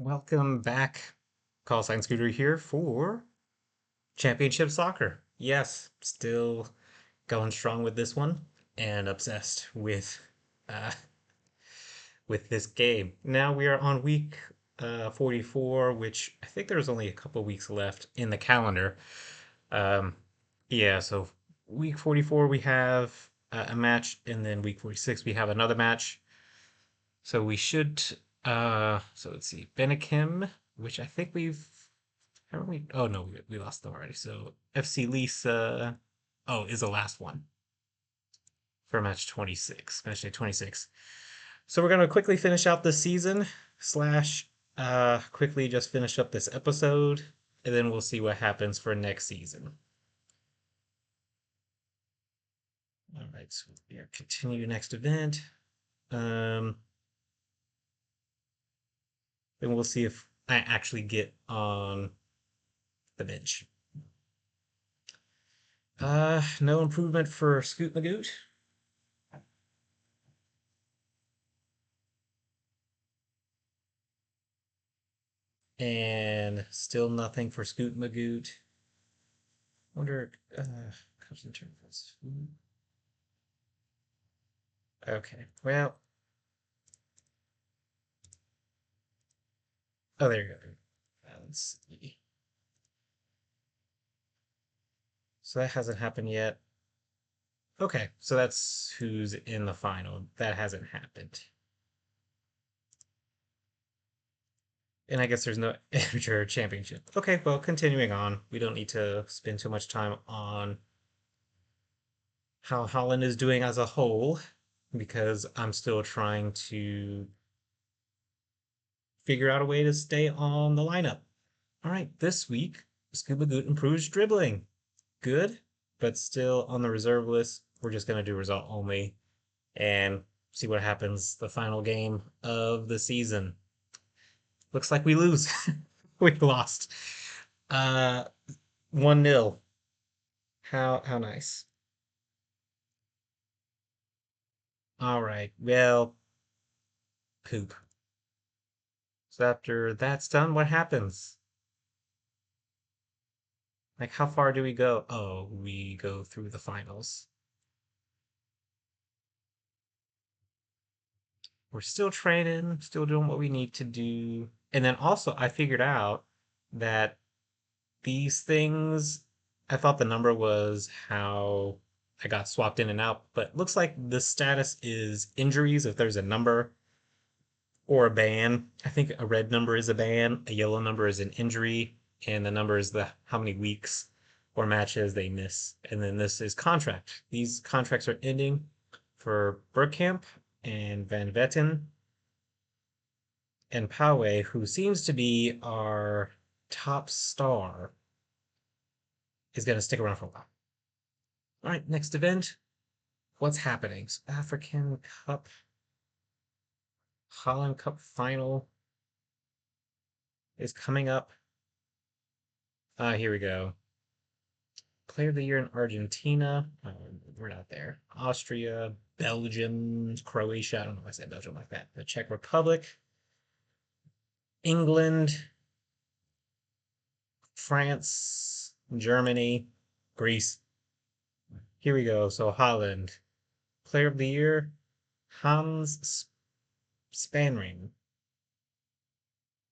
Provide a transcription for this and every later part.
Welcome back. Call Sign Scooter here for Championship Soccer. Yes, still going strong with this one and obsessed uh, with this game. Now we are on week 44, which I think there's only a couple weeks left in the calendar. Um, yeah, so week 44 we have a match, and then week 46 we have another match. So we should so let's see. Benichem, which I think we've haven't we? Oh no, we lost them already. So FC Lisa, oh, is the last one for match 26, match day 26. So we're gonna quickly finish out this season slash quickly just finish up this episode, and then we'll see what happens for next season. All right, so yeah, continue next event. Um, then we'll see if I actually get on the bench. No improvement for Scoot Magoot. And still nothing for Scoot Magoot. Wonder, comes in terms. Okay, well, oh, there you go. Let's see. So that hasn't happened yet. Okay, so that's who's in the final. That hasn't happened. And I guess there's no amateur championship. Okay, well, continuing on. We don't need to spend too much time on how Holland is doing as a whole because I'm still trying to figure out a way to stay on the lineup. All right, this week, Scuba Goot improves dribbling. Good, but still on the reserve list. We're just going to do result only and see what happens the final game of the season. Looks like we lose. We lost. Uh 1-0. How nice. All right. Well, poop. So after that's done, what happens? Like how far do we go? Oh, we go through the finals. We're still training, still doing what we need to do. And then also, I figured out that these things, I thought the number was how I got swapped in and out, but looks like the status is injuries if there's a number or a ban. I think a red number is a ban, a yellow number is an injury, and the number is the how many weeks or matches they miss. And then this is contract. These contracts are ending for Bergkamp and Van Vetten and Poway, who seems to be our top star, is going to stick around for a while. All right, next event. What's happening? So African Cup, Holland Cup final is coming up. Here we go. Player of the Year in Argentina. We're not there. Austria, Belgium, Croatia. I don't know why I said Belgium like that. The Czech Republic, England, France, Germany, Greece. Here we go. So Holland. Player of the Year, Hans Spanring.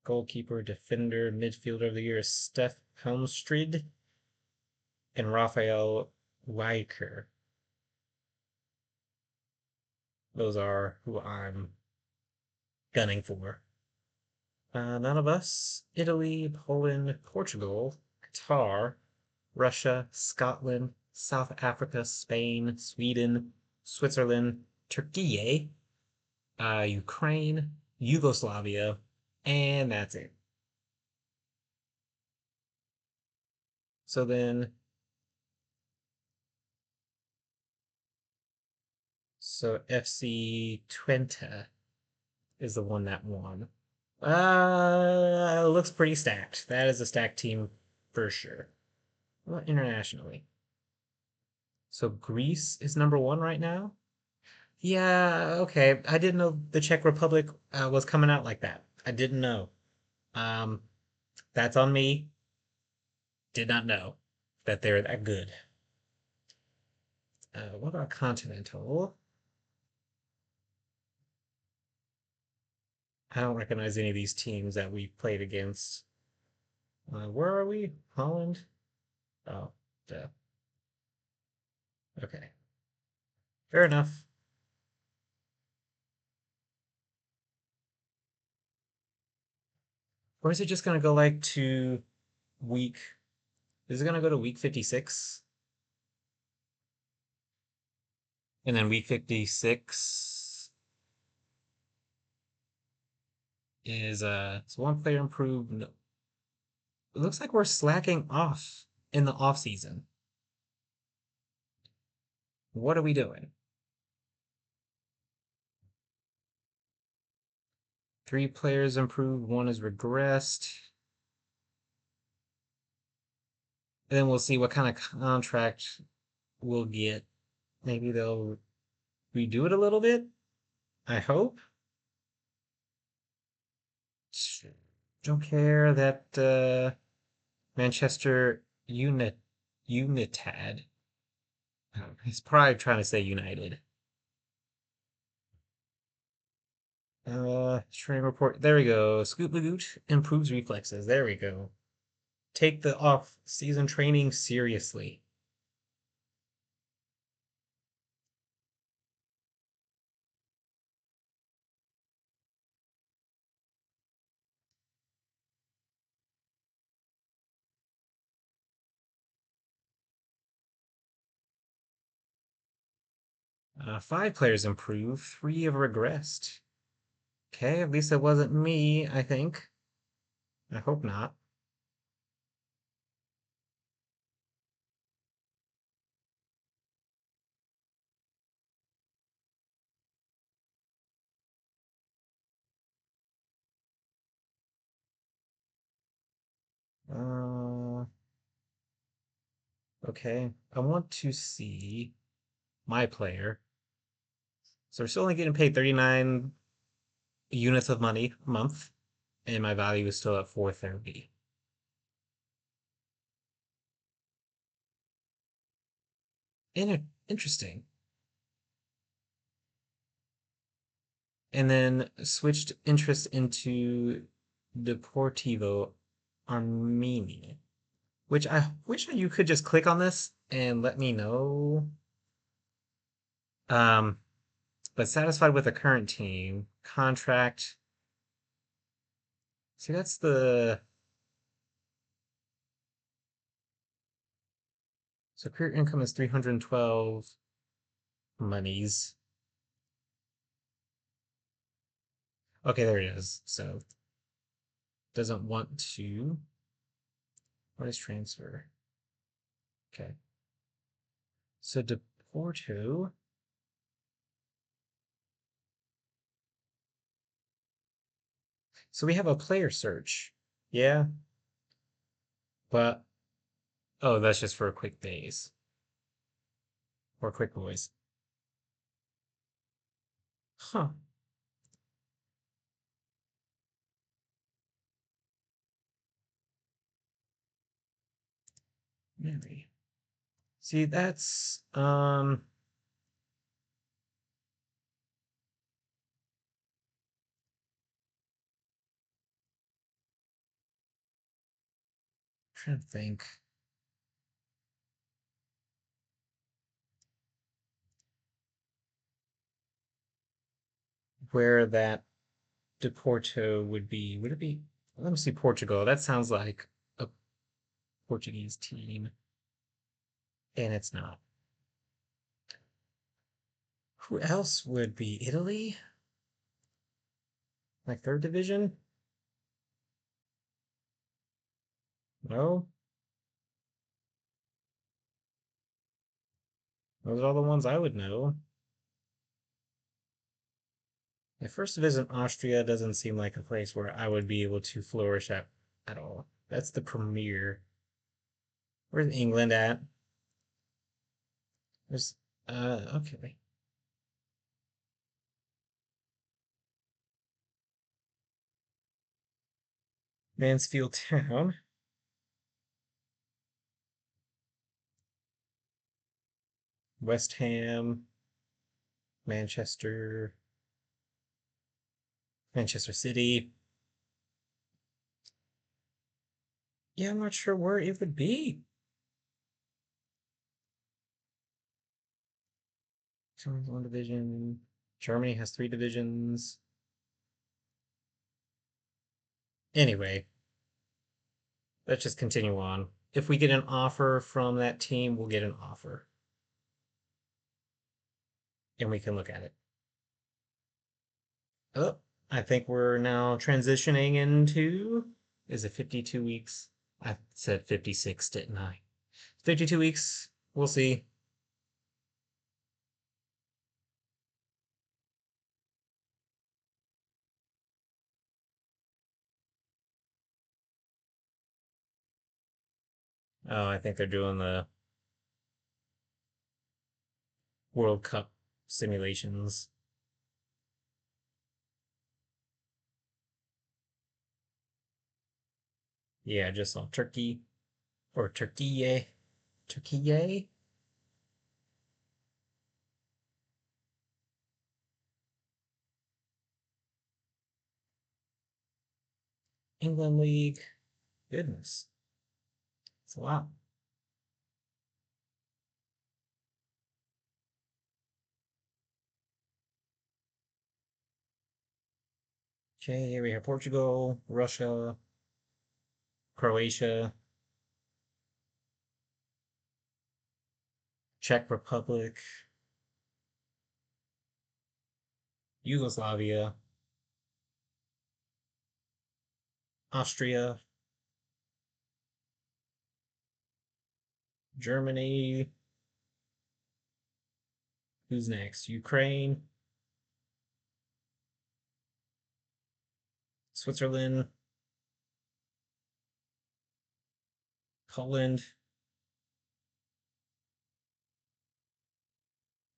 Goalkeeper, defender, midfielder of the year, Steph Helmstrid and Raphael Weicker. Those are who I'm gunning for. None of us. Italy, Poland, Portugal, Qatar, Russia, Scotland, South Africa, Spain, Sweden, Switzerland, Turkey, Ukraine, Yugoslavia, and that's it. So then, so FC Twente is the one that won. Looks pretty stacked. That is a stacked team for sure. Well, internationally. So Greece is number one right now? Yeah, okay. I didn't know the Czech Republic was coming out like that. I didn't know. Um, that's on me. Did not know that they're that good. What about Continental? I don't recognize any of these teams that we played against. Where are we? Holland? Oh, yeah. Okay. Fair enough. Or is it just gonna go like to week? Is it gonna go to week 56? And then week 56 is so one player improved. No, it looks like we're slacking off in the off season. What are we doing? Three players improved, one is regressed. And then we'll see what kind of contract we'll get. Maybe they'll redo it a little bit. I hope. Don't care that Manchester Unitad. He's probably trying to say United. Training report. There we go. Scoot Lagoot improves reflexes. There we go. Take the off-season training seriously. Five players improve. Three have regressed. Okay, at least it wasn't me, I think. I hope not. Uh, okay. I want to see my player. So we're still only getting paid 39 units of money a month, and my value is still at 430. Interesting. And then switched interest into Deportivo Armenia, which I wish you could just click on this and let me know. Um, but satisfied with the current team contract. See, that's the so career income is 312 monies. Okay, there it is. So doesn't want to. What is transfer? Okay. So Deporto. So we have a player search. Yeah, but oh, that's just for quick days or quick boys. Huh. Maybe. See, that's trying to think where that Deporto would be. Would it be? Let me see Portugal. That sounds like a Portuguese team, and it's not. Who else would be Italy? Like third division? No, those are all the ones I would know. My first visit Austria doesn't seem like a place where I would be able to flourish at all. That's the premier. Where's England at? There's okay. Mansfield Town. West Ham. Manchester. Manchester City. Yeah, I'm not sure where it would be. Germany's one division. Germany has 3 divisions. Anyway, let's just continue on. If we get an offer from that team, we'll get an offer. And we can look at it. Oh, I think we're now transitioning into. Is it 52 weeks? I said 56, didn't I? 52 weeks. We'll see. Oh, I think they're doing the World Cup simulations. Yeah, I just saw Turkey or Turkey. Turkey. England League. Goodness. It's a lot. Okay, here we have Portugal, Russia, Croatia, Czech Republic, Yugoslavia, Austria, Germany. Who's next? Ukraine, Switzerland, Poland,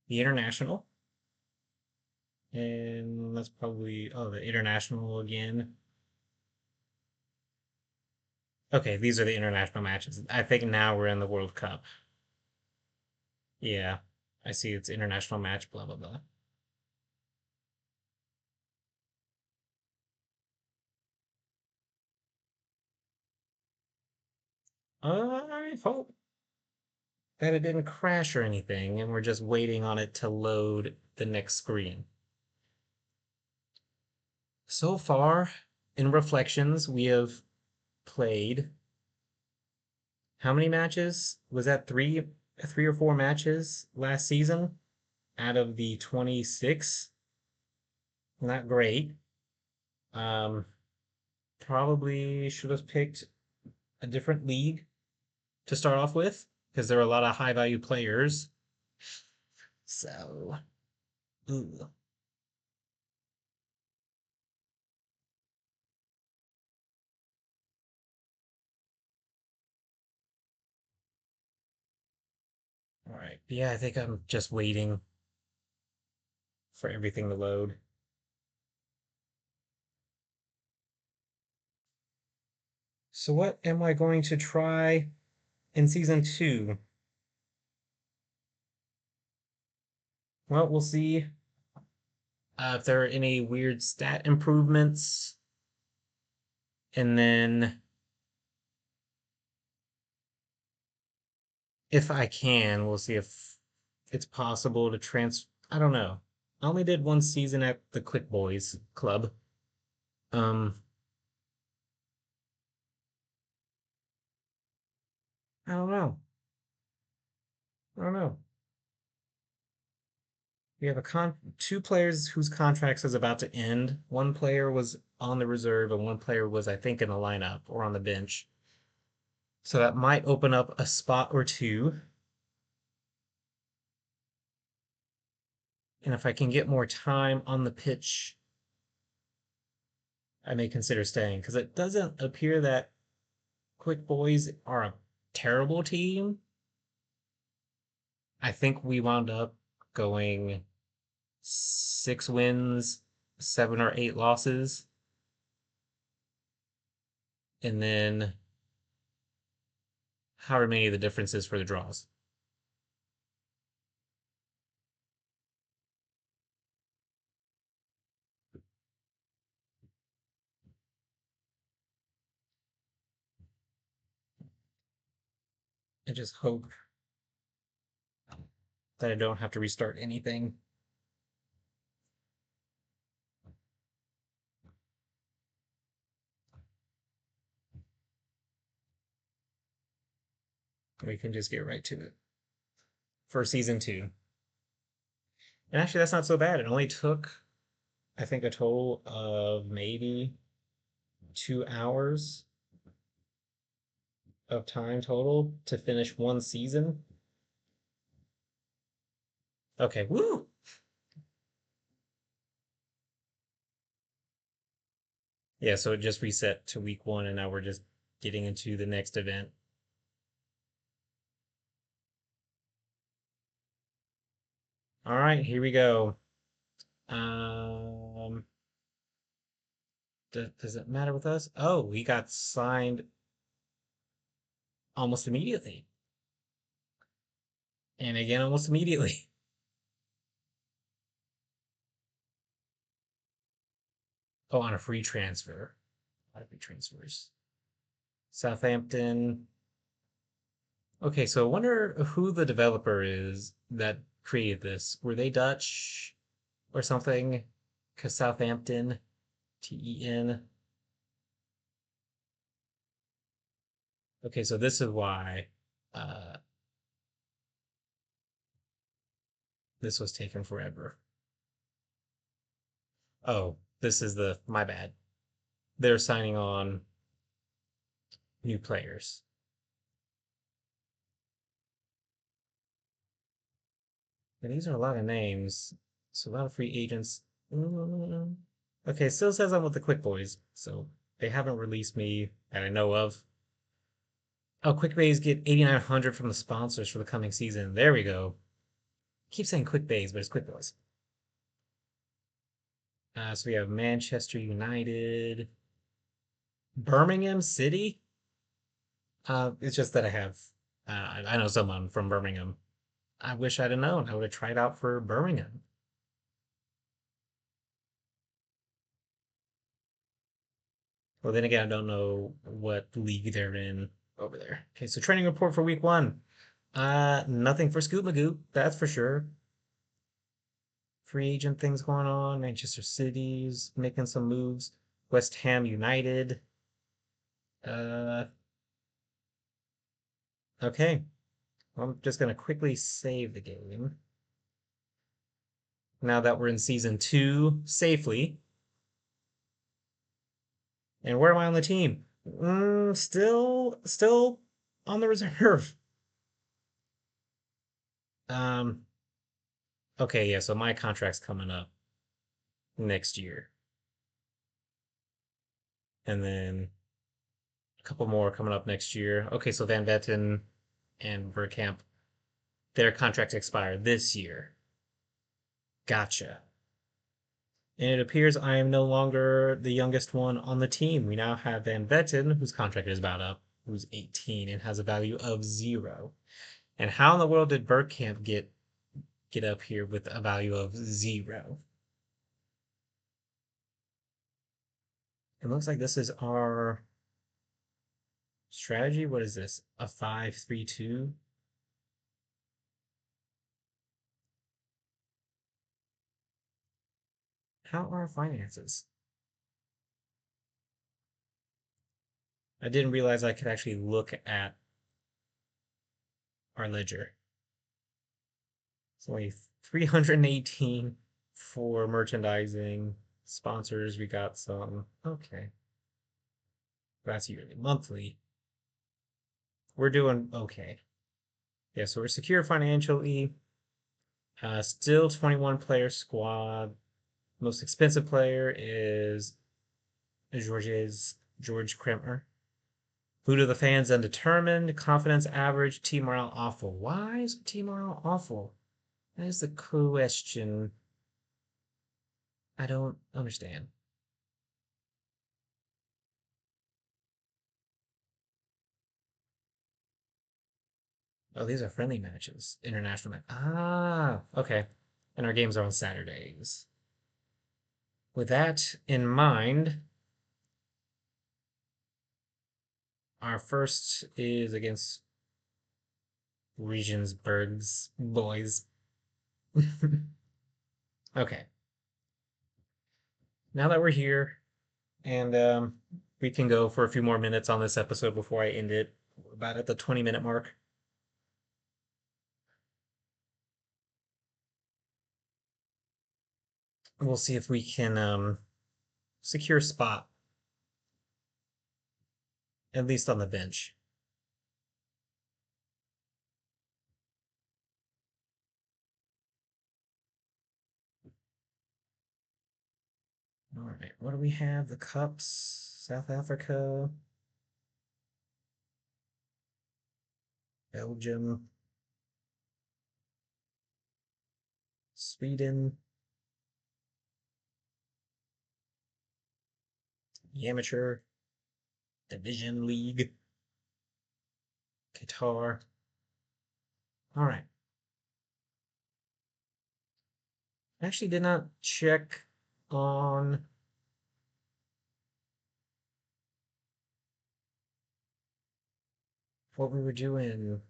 the international. And that's probably, oh, the international again. Okay, these are the international matches. I think now we're in the World Cup. Yeah, I see it's international match, blah, blah, blah. I hope that it didn't crash or anything, and we're just waiting on it to load the next screen. So far, in Reflections, we have played how many matches? Was that three or four matches last season out of the 26? Not great. Um, Probably should have picked a different league to start off with because there are a lot of high value players. So, ooh. All right. Yeah, I think I'm just waiting for everything to load. So, what am I going to try in season 2? Well, we'll see if there are any weird stat improvements. And then, if I can, we'll see if it's possible to I don't know. I only did one season at the Quick Boys Club. Um, I don't know. I don't know. We have two players whose contracts is about to end. One player was on the reserve, and one player was, I think, in the lineup or on the bench. So that might open up a spot or two. And if I can get more time on the pitch, I may consider staying because it doesn't appear that Quick Boys are a terrible team. I think we wound up going 6 wins, 7 or 8 losses. and then however many of the differences for the draws. I just hope that I don't have to restart anything. We can just get right to it for season 2. And actually, that's not so bad. It only took, I think, a total of maybe 2 hours of time total to finish one season. Okay, woo! Yeah, so it just reset to week 1, and now we're just getting into the next event. All right, here we go. Um, does it matter with us? Oh, we got signed almost immediately. And again, almost immediately. Oh, on a free transfer. A lot of free transfers. Southampton. Okay, so I wonder who the developer is that created this. Were they Dutch or something? Because Southampton, TEN. Okay, so this is why uh, this was taking forever. Oh, this is my bad. They're signing on new players. And these are a lot of names. So a lot of free agents. Mm. Okay, it still says I'm with the Quick Boys, so they haven't released me that I know of. Oh, Quick Bays get 8,900 from the sponsors for the coming season. There we go. Keep saying Quick Bays, but it's Quick Boys. So we have Manchester United, Birmingham City. It's just that I know someone from Birmingham. I wish I'd have known. I would have tried out for Birmingham. Well, then again, I don't know what league they're in over there. Okay, so training report for week 1. Nothing for Scoot Magoo, that's for sure. Free agent things going on. Manchester City's making some moves. West Ham United. Uh, okay. Well, I'm just gonna quickly save the game. Now that we're in season 2 safely. And where am I on the team? Still on the reserve. Um, okay, yeah, so my contract's coming up next year. And then a couple more coming up next year. Okay, so Van Vetten and Bergkamp, their contracts expire this year. Gotcha. And it appears I am no longer the youngest one on the team. We now have Van Vetten, whose contract is about up, who's 18 and has a value of 0. And how in the world did Bergkamp get up here with a value of 0? It looks like this is our strategy. What is this? A 5-3-2? How are our finances? I didn't realize I could actually look at our ledger. It's only 318 for merchandising. Sponsors, we got some. Okay. That's yearly. Monthly. We're doing okay. Yeah, so we're secure financially. Still 21 player squad. Most expensive player is George Kremer. Mood of the fans undetermined. Confidence average. Team morale awful. Why is team morale awful? That is the question I don't understand. Oh, these are friendly matches. International match. Ah, okay. And our games are on Saturdays. With that in mind, our first is against Regensburg's boys. Okay. Now that we're here, and we can go for a few more minutes on this episode before I end it. We're about at the 20-minute mark. We'll see if we can secure a spot, at least on the bench. All right, what do we have? The Cups, South Africa, Belgium, Sweden, the Amateur Division League, Qatar. All right. I actually did not check on what we were doing,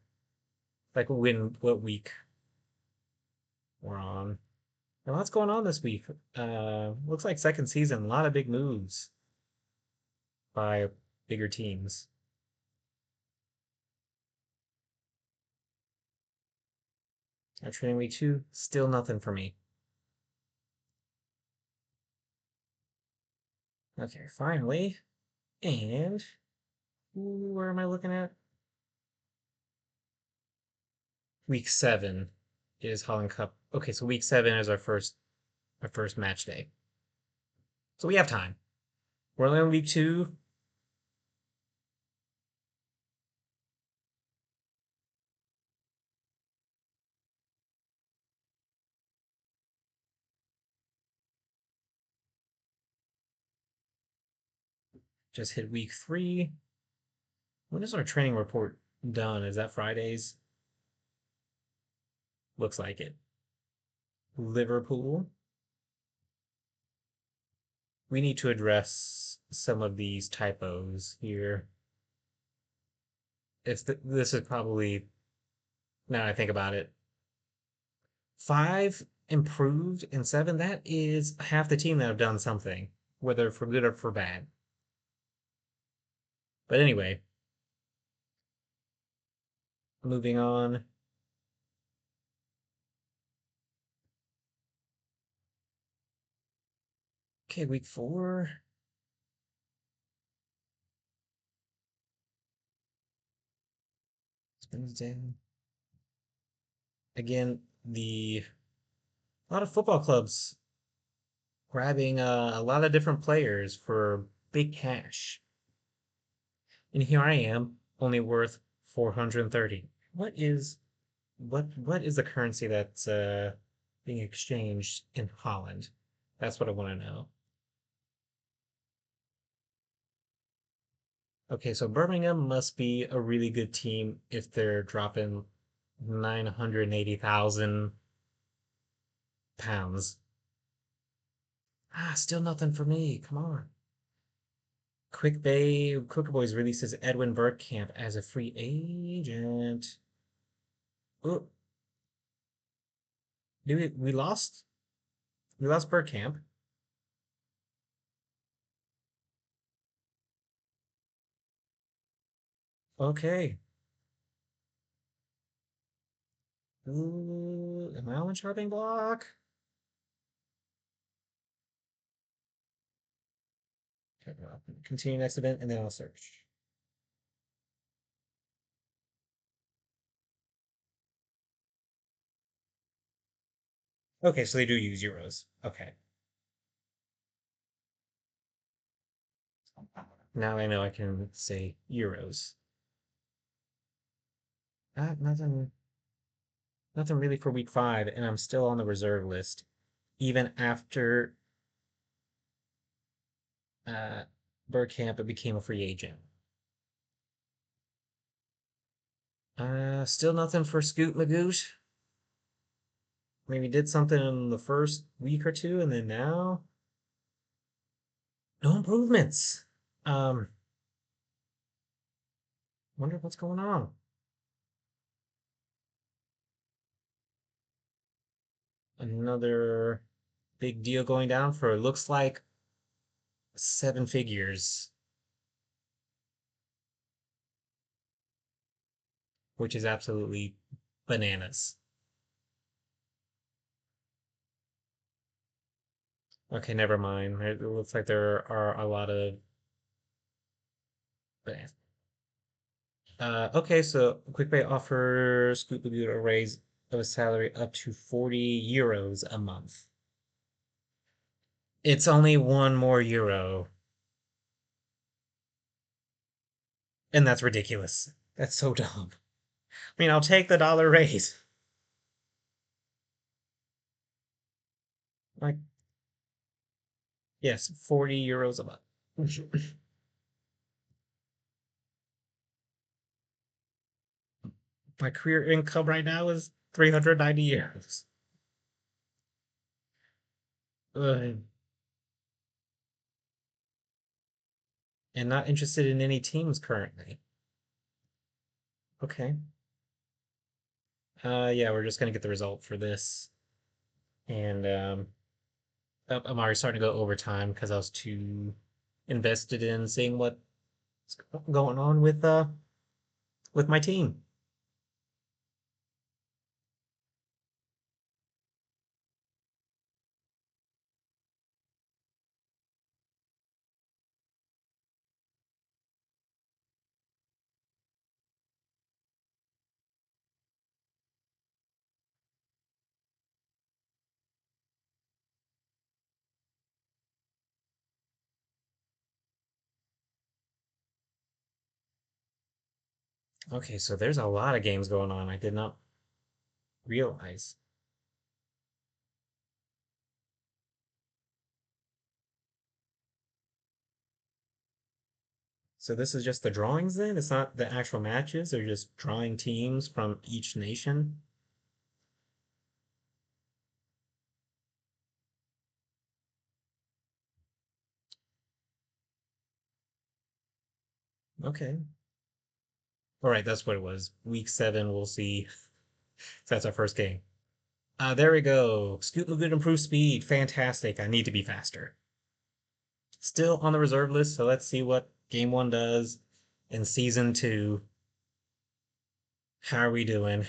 like what week we're on. A lot's going on this week. Looks like second season, a lot of big moves by bigger teams. Our training week two, still nothing for me. Okay, finally. And where am I looking at? Week seven is Holland Cup. Okay, so week seven is our first match day. So we have time. We're only on week two. Just hit week three. When is our training report done? Is that Fridays? Looks like it. Liverpool. We need to address some of these typos here. This is probably, now I think about it, five improved and seven. That is half the team that have done something, whether for good or for bad. But anyway, moving on. Okay, week four. Wednesday. Again, a lot of football clubs grabbing a lot of different players for big cash. And here I am, only worth 430. What is the currency that's being exchanged in Holland? That's what I want to know. Okay, so Birmingham must be a really good team if they're dropping 980,000 pounds. Ah, still nothing for me. Come on. Quicker Boys releases Edwin Bergkamp as a free agent. Oh, we lost Bergkamp. Okay. Ooh, am I on chopping block? Okay, well, continue next event and then I'll search. Okay, so they do use euros. Okay. Now I know I can say euros. Nothing really for week five, and I'm still on the reserve list, even after uh, Bergkamp became a free agent. Still nothing for Scoot Magoot. Maybe did something in the first week or two, and then now no improvements. Um, Wonder what's going on. Another big deal going down for looks like seven figures, which is absolutely bananas. Okay, never mind. It looks like there are a lot of bananas. Okay, so QuickPay offers Scoot Lagoon a raise of a salary up to 40 euros a month. It's only one more euro, and that's ridiculous. That's so dumb. I mean, I'll take the dollar raise. Like, yes, 40 euros a month. My career income right now is 390 euros. Ugh. And not interested in any teams currently. Okay. Yeah, we're just gonna get the result for this. And I'm already starting to go overtime because I was too invested in seeing what's going on with my team. Okay, so there's a lot of games going on. I did not realize. So this is just the drawings then? It's not the actual matches, they're just drawing teams from each nation. Okay. All right, that's what it was. Week 7, we'll see. So that's our first game. There we go. Scoot Lagoon improved speed. Fantastic. I need to be faster. Still on the reserve list, so let's see what game 1 does in season 2. How are we doing?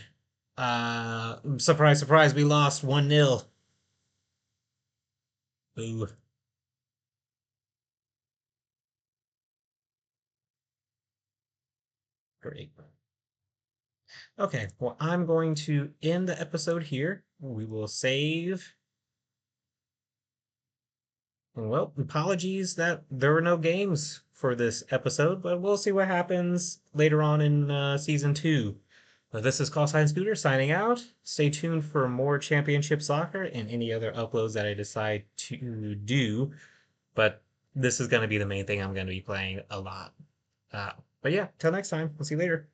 Surprise, surprise, we lost 1-0. Boo. Great. Okay, well, I'm going to end the episode here. We will save. Well, apologies that there were no games for this episode, but we'll see what happens later on in season 2. This is Call Sign Scooter signing out. Stay tuned for more Championship Soccer and any other uploads that I decide to do. But this is going to be the main thing I'm going to be playing a lot. Uh, but yeah, till next time. We'll see you later.